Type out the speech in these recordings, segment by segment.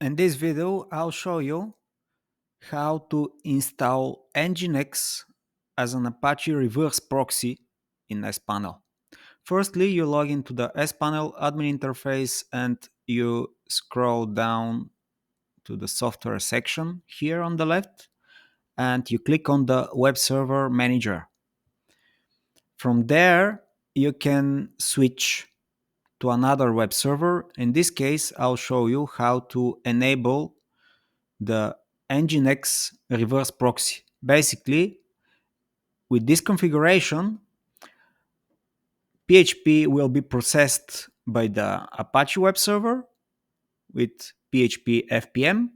In this video, I'll show you how to install Nginx as an Apache reverse proxy in SPanel. Firstly, you log into the SPanel admin interface and you scroll down to the software section here on the left and you click on the web server manager. From there, you can switch to another web server. In this case, I'll show you how to enable the Nginx reverse proxy. Basically, with this configuration, PHP will be processed by the Apache web server with PHP FPM,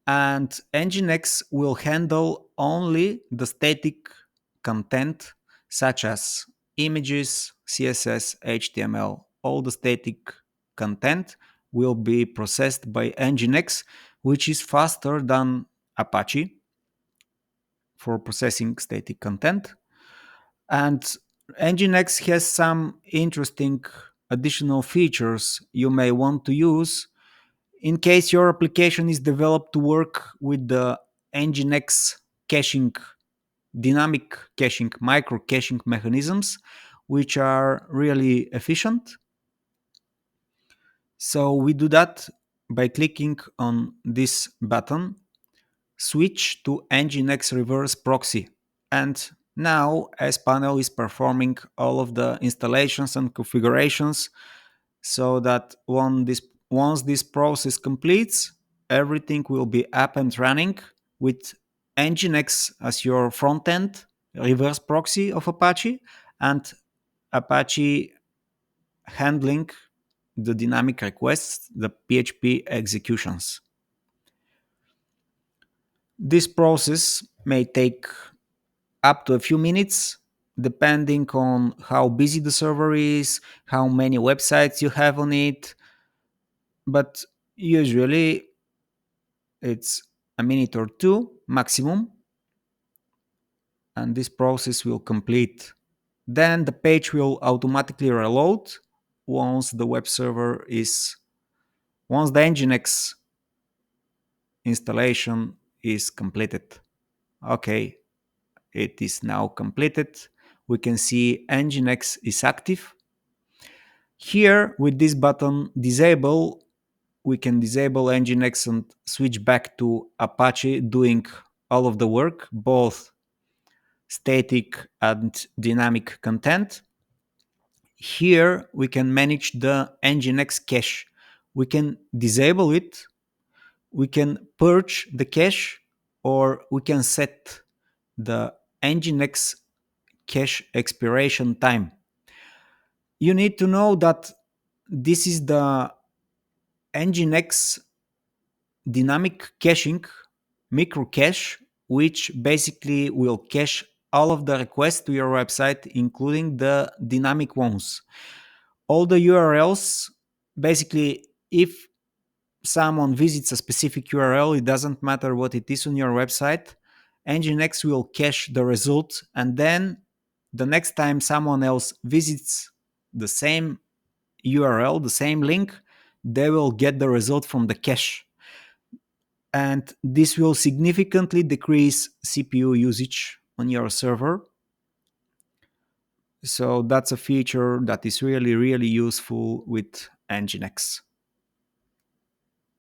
and Nginx will handle only the static content such as images, CSS, HTML. All the static content will be processed by Nginx, which is faster than Apache for processing static content. And Nginx has some interesting additional features you may want to use in case your application is developed to work with the Nginx caching, dynamic caching, micro caching mechanisms, which are really efficient. So we do that by clicking on this button, switch to Nginx reverse proxy. And now SPanel is performing all of the installations and configurations so that once this process completes, everything will be up and running with Nginx as your front end reverse proxy of Apache and Apache handling the dynamic requests, the PHP executions. This process may take up to a few minutes, depending on how busy the server is, how many websites you have on it. But usually it's a minute or two maximum, and this process will complete. Then the page will automatically reload once the Nginx installation is completed. Okay, it is now completed. We can see Nginx is active. Here, with this button disable, we can disable Nginx and switch back to Apache doing all of the work, both static and dynamic content. Here, we can manage the Nginx cache. We can disable it, we can purge the cache, or we can set the Nginx cache expiration time. You need to know that this is the Nginx dynamic caching micro cache, which basically will cache all of the requests to your website, including the dynamic ones. All the URLs, basically, if someone visits a specific URL, it doesn't matter what it is on your website, Nginx will cache the result, and then the next time someone else visits the same URL, the same link, they will get the result from the cache. And this will significantly decrease CPU usage on your server. So that's a feature that is really, really useful with Nginx.